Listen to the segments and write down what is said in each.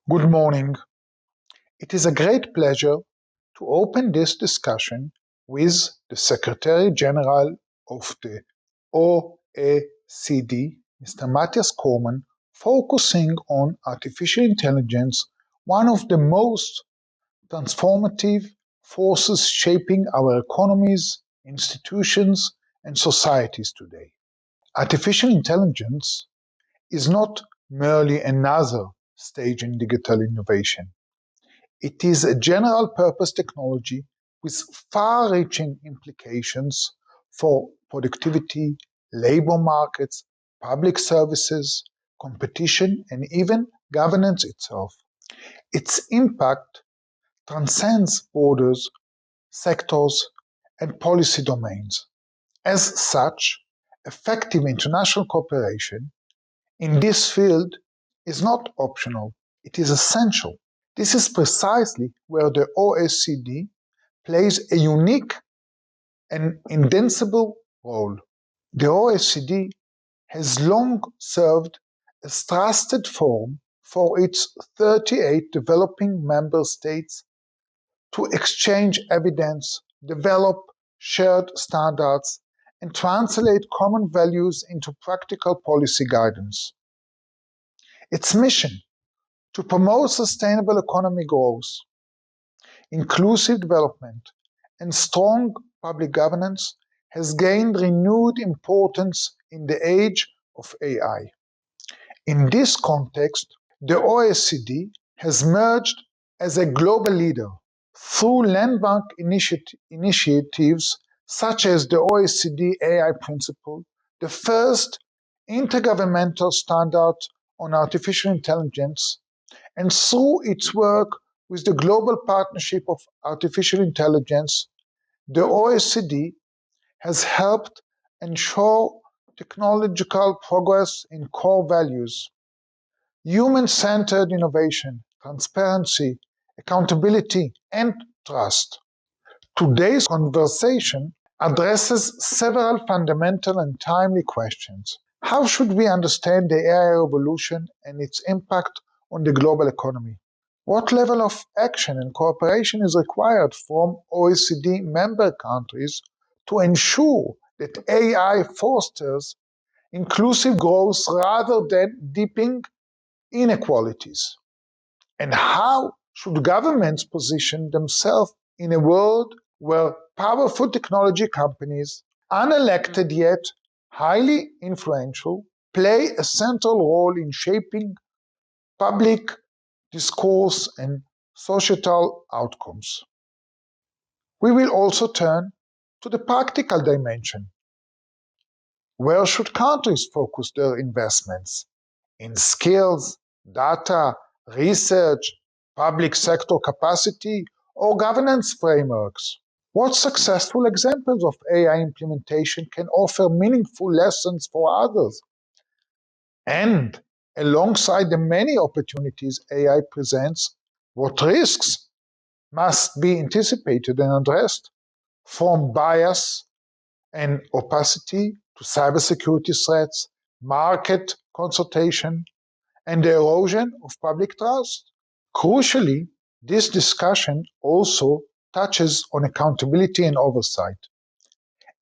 Good morning. It is a great pleasure to open this discussion with the Secretary General of the OECD, Mr. Matthias Cormann, focusing on artificial intelligence, one of the most transformative forces shaping our economies, institutions, and societies today. Artificial intelligence is not merely another stage in digital innovation. It is a general-purpose technology with far-reaching implications for productivity, labor markets, public services, competition, and even governance itself. Its impact transcends borders, sectors, and policy domains. As such, effective international cooperation in this field is not optional, it is essential. This is precisely where the OECD plays a unique and indispensable role. The OECD has long served as trusted forum for its 38 developing member states to exchange evidence, develop shared standards, and translate common values into practical policy guidance. Its mission to promote sustainable economic growth, inclusive development, and strong public governance has gained renewed importance in the age of AI. In this context, the OECD has emerged as a global leader through landmark initiatives such as the OECD AI Principle, the first intergovernmental standard on artificial intelligence, and through its work with the Global Partnership of Artificial Intelligence, the OECD has helped ensure technological progress in core values: human-centered innovation, transparency, accountability, and trust. Today's conversation addresses several fundamental and timely questions. How should we understand the AI revolution and its impact on the global economy? What level of action and cooperation is required from OECD member countries to ensure that AI fosters inclusive growth rather than deepening inequalities? And how should governments position themselves in a world where powerful technology companies, unelected yet highly influential, play a central role in shaping public discourse and societal outcomes? We will also turn to the practical dimension. Where should countries focus their investments? In skills, data, research, public sector capacity, or governance frameworks? What successful examples of AI implementation can offer meaningful lessons for others? And alongside the many opportunities AI presents, what risks must be anticipated and addressed, from bias and opacity to cybersecurity threats, market consultation, and the erosion of public trust? Crucially, this discussion also touches on accountability and oversight.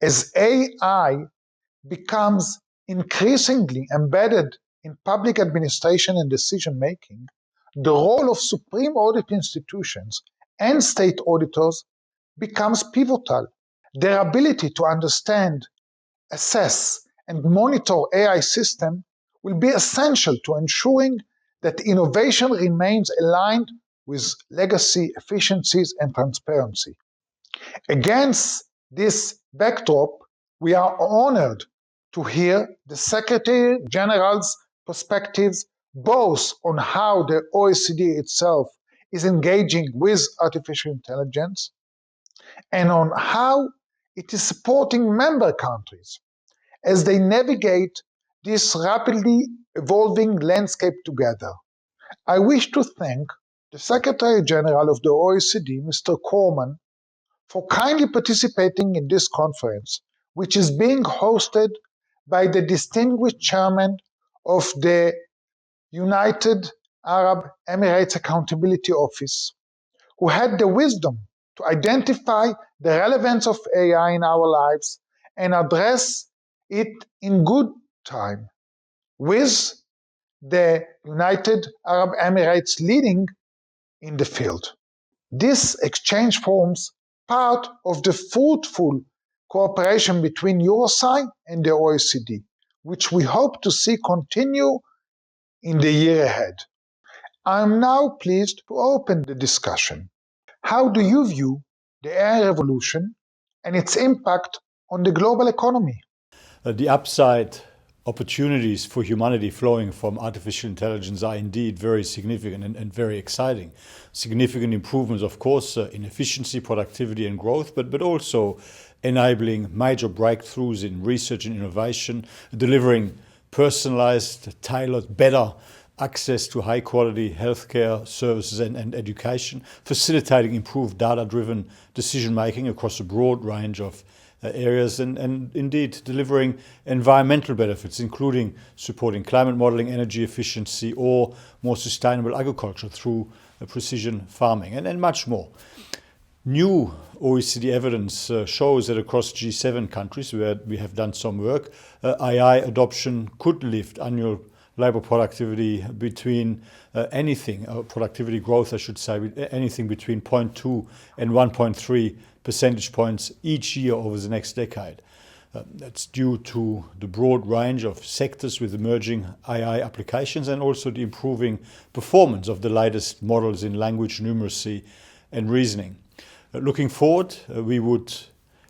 As AI becomes increasingly embedded in public administration and decision making, the role of supreme audit institutions and state auditors becomes pivotal. Their ability to understand, assess, and monitor AI systems will be essential to ensuring that innovation remains aligned with legacy, efficiencies, and transparency. Against this backdrop, we are honored to hear the Secretary General's perspectives both on how the OECD itself is engaging with artificial intelligence and on how it is supporting member countries as they navigate this rapidly evolving landscape together. I wish to thank the Secretary General of the OECD, Mr. Cormann, for kindly participating in this conference, which is being hosted by the distinguished chairman of the United Arab Emirates Accountability Office, who had the wisdom to identify the relevance of AI in our lives and address it in good time, with the United Arab Emirates leading in the field. This exchange forms part of the fruitful cooperation between Eurosci and the OECD, which we hope to see continue in the year ahead. I am now pleased to open the discussion. How do you view the AI revolution and its impact on the global economy? The upside opportunities for humanity flowing from artificial intelligence are indeed very significant and very exciting. Significant improvements, of course, in efficiency, productivity and growth, but also enabling major breakthroughs in research and innovation, delivering personalized, tailored, better access to high-quality healthcare services and education, facilitating improved data-driven decision-making across a broad range of areas and indeed delivering environmental benefits, including supporting climate modeling, energy efficiency, or more sustainable agriculture through precision farming, and much more. New OECD evidence shows that across G7 countries, where we have done some work, AI adoption could lift annual labor productivity between productivity growth, I should say, anything between 0.2 and 1.3 percentage points each year over the next decade. That's due to the broad range of sectors with emerging AI applications and also the improving performance of the latest models in language numeracy and reasoning. Looking forward, we would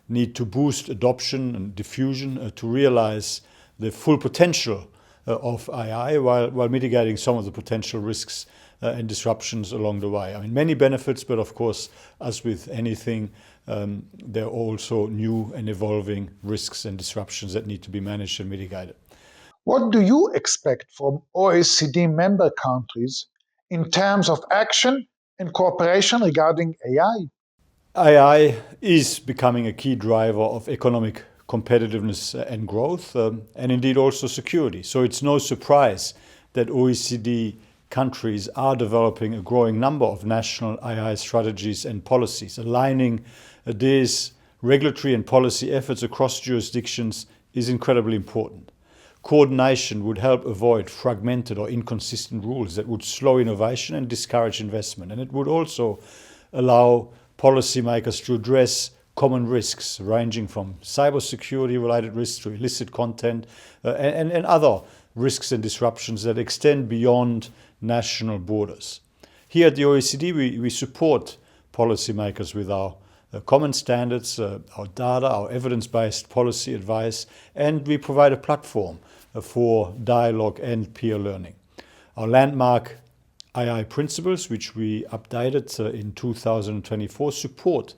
need to boost adoption and diffusion to realize the full potential of AI while mitigating some of the potential risks and disruptions along the way. I mean, many benefits, but of course, as with anything, there are also new and evolving risks and disruptions that need to be managed and mitigated. What do you expect from OECD member countries in terms of action and cooperation regarding AI? AI is becoming a key driver of economic competitiveness and growth, and indeed also security. So it's no surprise that OECD countries are developing a growing number of national AI strategies and policies. Aligning these regulatory and policy efforts across jurisdictions is incredibly important. Coordination would help avoid fragmented or inconsistent rules that would slow innovation and discourage investment. And it would also allow policymakers to address common risks ranging from cybersecurity-related risks to illicit content and other risks and disruptions that extend beyond national borders. Here at the OECD, we support policymakers with our common standards, our data, our evidence-based policy advice, and we provide a platform for dialogue and peer learning. Our landmark AI principles, which we updated in 2024, support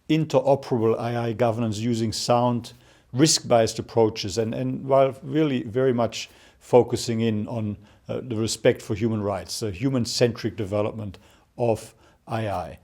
interoperable AI governance using sound risk-based approaches and while really very much focusing in on the respect for human rights, the human-centric development of AI.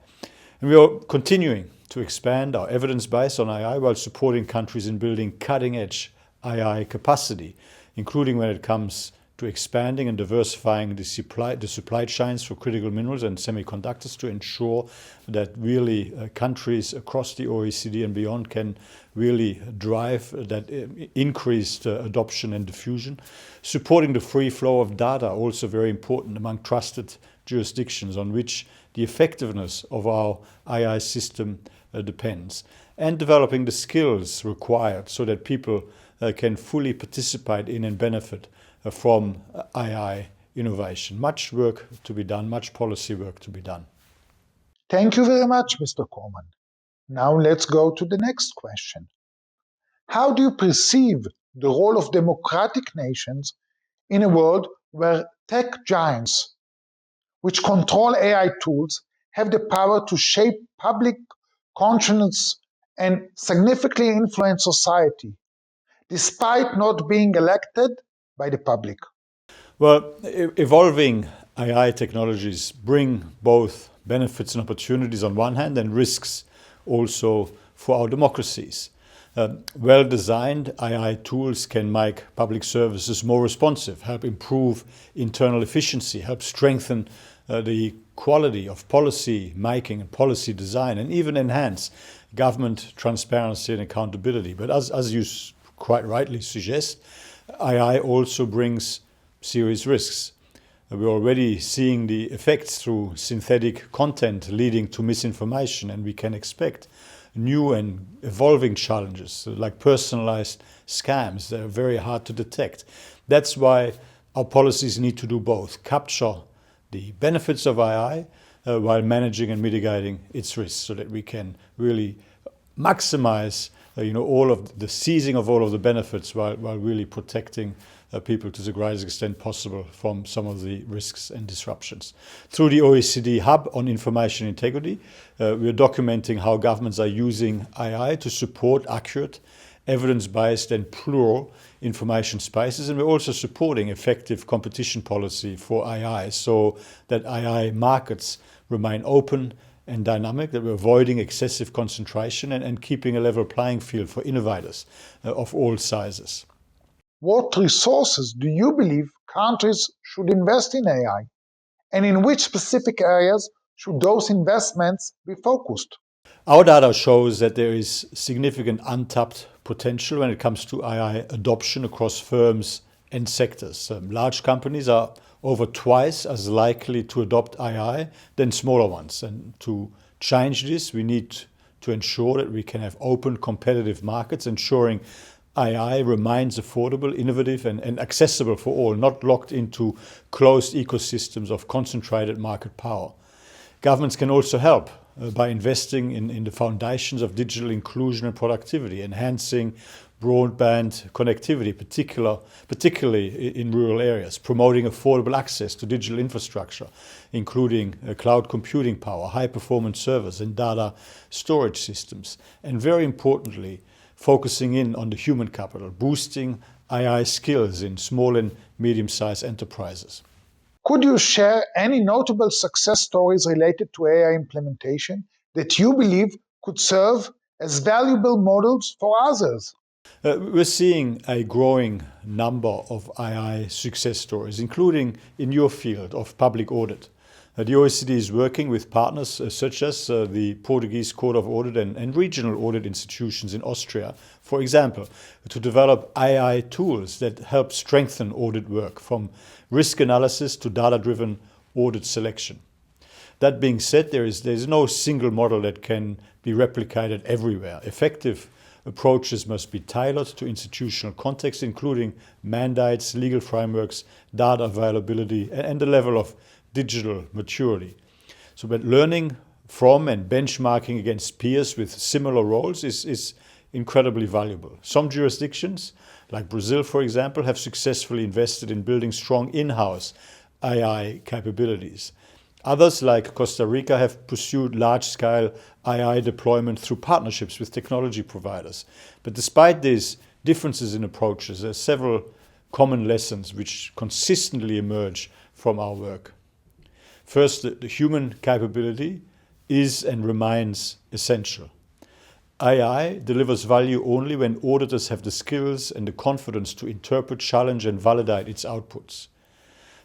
And we are continuing to expand our evidence base on AI while supporting countries in building cutting-edge AI capacity, including when it comes to expanding and diversifying the supply chains for critical minerals and semiconductors to ensure that really countries across the OECD and beyond can really drive that increased adoption and diffusion. Supporting the free flow of data, also very important among trusted jurisdictions on which the effectiveness of our AI system depends. And developing the skills required so that people can fully participate in and benefit from AI innovation. Much work to be done, much policy work to be done. Thank you very much, Mr. Corman. Now let's go to the next question. How do you perceive the role of democratic nations in a world where tech giants, which control AI tools, have the power to shape public conscience and significantly influence society, despite not being elected by the public? Well, evolving AI technologies bring both benefits and opportunities on one hand and risks also for our democracies. Well-designed AI tools can make public services more responsive, help improve internal efficiency, help strengthen the quality of policy making and policy design, and even enhance government transparency and accountability. But as you quite rightly suggest, AI also brings serious risks. We're already seeing the effects through synthetic content leading to misinformation, and we can expect new and evolving challenges like personalized scams that are very hard to detect. That's why our policies need to do both: capture the benefits of AI while managing and mitigating its risks, so that we can really maximize all of the seizing of all of the benefits while really protecting people to the greatest extent possible from some of the risks and disruptions. Through the OECD Hub on Information Integrity, we are documenting how governments are using AI to support accurate, evidence-based and plural information spaces, and we're also supporting effective competition policy for AI so that AI markets remain open and dynamic, that we're avoiding excessive concentration and keeping a level playing field for innovators of all sizes. What resources do you believe countries should invest in AI? And in which specific areas should those investments be focused? Our data shows that there is significant untapped potential when it comes to AI adoption across firms and sectors. Large companies are over twice as likely to adopt AI than smaller ones. And to change this, we need to ensure that we can have open, competitive markets, ensuring AI remains affordable, innovative, and accessible for all, not locked into closed ecosystems of concentrated market power. Governments can also help by investing in the foundations of digital inclusion and productivity, enhancing broadband connectivity, particularly in rural areas, promoting affordable access to digital infrastructure, including cloud computing power, high-performance servers, and data storage systems, and very importantly, focusing in on the human capital, boosting AI skills in small and medium-sized enterprises. Could you share any notable success stories related to AI implementation that you believe could serve as valuable models for others? We're seeing a growing number of AI success stories, including in your field of public audit. The OECD is working with partners such as the Portuguese Court of Audit and regional audit institutions in Austria, for example, to develop AI tools that help strengthen audit work, from risk analysis to data-driven audit selection. That being said, there's no single model that can be replicated everywhere. Effective approaches must be tailored to institutional context, including mandates, legal frameworks, data availability, and the level of digital maturity. So, but learning from and benchmarking against peers with similar roles is incredibly valuable. Some jurisdictions, like Brazil, for example, have successfully invested in building strong in-house AI capabilities. Others, like Costa Rica, have pursued large-scale AI deployment through partnerships with technology providers. But despite these differences in approaches, there are several common lessons which consistently emerge from our work. First, the human capability is and remains essential. AI delivers value only when auditors have the skills and the confidence to interpret, challenge, and validate its outputs.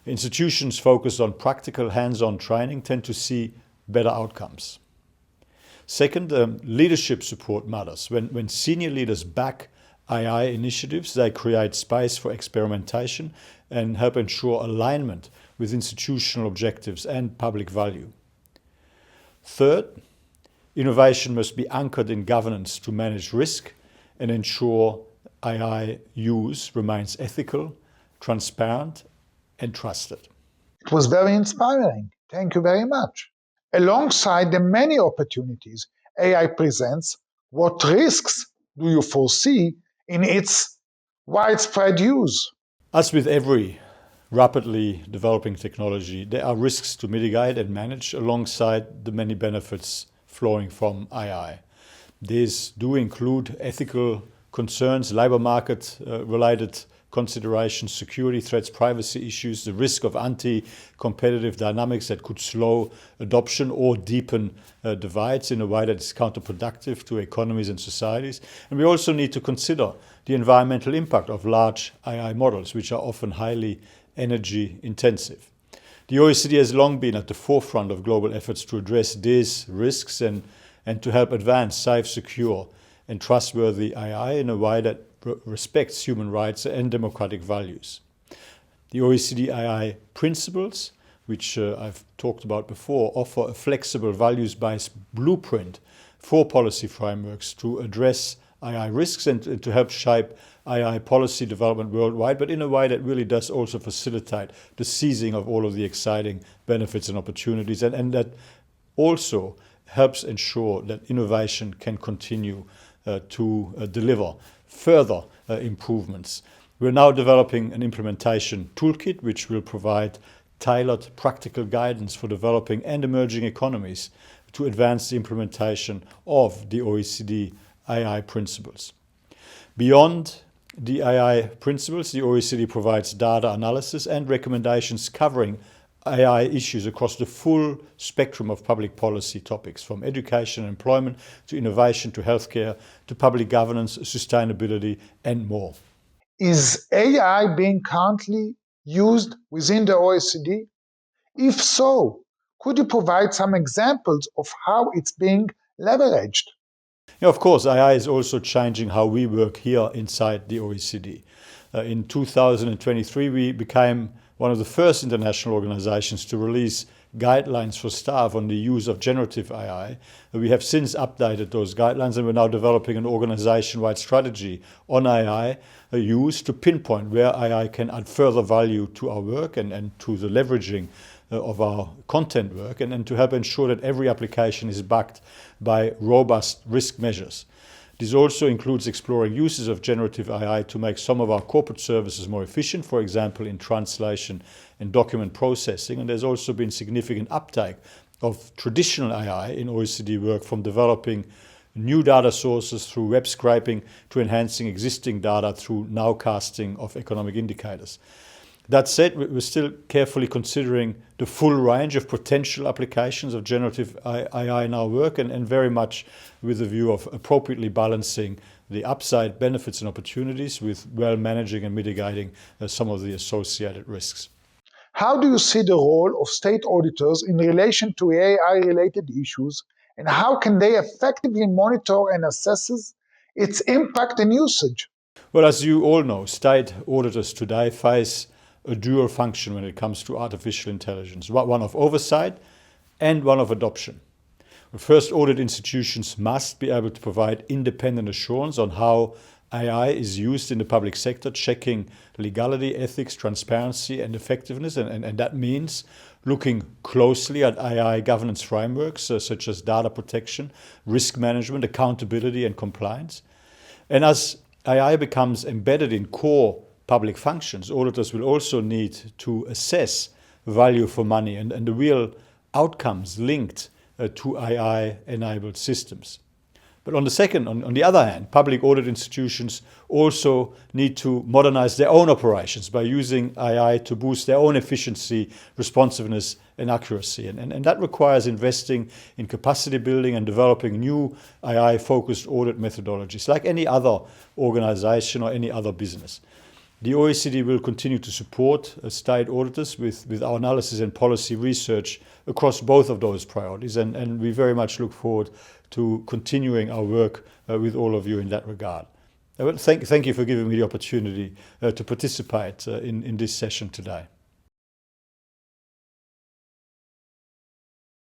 Institutions focused on practical hands-on training tend to see better outcomes. Second, leadership support matters. When senior leaders back AI initiatives, they create space for experimentation and help ensure alignment with institutional objectives and public value. Third, innovation must be anchored in governance to manage risk and ensure AI use remains ethical, transparent, and trusted. It was very inspiring. Thank you very much. Alongside the many opportunities AI presents, what risks do you foresee in its widespread use? As with every rapidly developing technology, there are risks to mitigate and manage alongside the many benefits flowing from AI. These do include ethical concerns, labor market related considerations, security threats, privacy issues, the risk of anti-competitive dynamics that could slow adoption or deepen divides in a way that is counterproductive to economies and societies. And we also need to consider the environmental impact of large AI models, which are often highly energy intensive. The OECD has long been at the forefront of global efforts to address these risks and to help advance safe, secure and trustworthy AI in a way that respects human rights and democratic values. The OECD AI principles, which I've talked about before, offer a flexible values-based blueprint for policy frameworks to address AI risks and to help shape AI policy development worldwide, but in a way that really does also facilitate the seizing of all of the exciting benefits and opportunities, and that also helps ensure that innovation can continue to deliver further improvements. We're now developing an implementation toolkit which will provide tailored practical guidance for developing and emerging economies to advance the implementation of the OECD AI principles. Beyond the AI principles, the OECD provides data analysis and recommendations covering AI issues across the full spectrum of public policy topics, from education and employment to innovation to healthcare to public governance, sustainability and more. Is AI being currently used within the OECD? If so, could you provide some examples of how it's being leveraged? Of course, AI is also changing how we work here inside the OECD. In 2023, we became one of the first international organizations to release guidelines for staff on the use of generative AI. We have since updated those guidelines and we're now developing an organization-wide strategy on AI use to pinpoint where AI can add further value to our work and to the leveraging of our content work and to help ensure that every application is backed by robust risk measures. This also includes exploring uses of generative AI to make some of our corporate services more efficient, for example, in translation and document processing. And there's also been significant uptake of traditional AI in OECD work, from developing new data sources through web scraping to enhancing existing data through nowcasting of economic indicators. That said, we're still carefully considering the full range of potential applications of generative AI in our work and very much with the view of appropriately balancing the upside benefits and opportunities with well managing and mitigating some of the associated risks. How do you see the role of state auditors in relation to AI-related issues, and how can they effectively monitor and assess its impact and usage? Well, as you all know, state auditors today face a dual function when it comes to artificial intelligence, one of oversight and one of adoption. First, audit institutions must be able to provide independent assurance on how AI is used in the public sector, checking legality, ethics, transparency and effectiveness. And that means looking closely at AI governance frameworks such as data protection, risk management, accountability and compliance. And as AI becomes embedded in core public functions, auditors will also need to assess value for money and the real outcomes linked to AI-enabled systems. But on the other hand, public audit institutions also need to modernize their own operations by using AI to boost their own efficiency, responsiveness, and accuracy. And that requires investing in capacity building and developing new AI-focused audit methodologies, like any other organization or any other business. The OECD will continue to support state auditors with our analysis and policy research across both of those priorities, and we very much look forward to continuing our work with all of you in that regard. Thank you for giving me the opportunity to participate in this session today.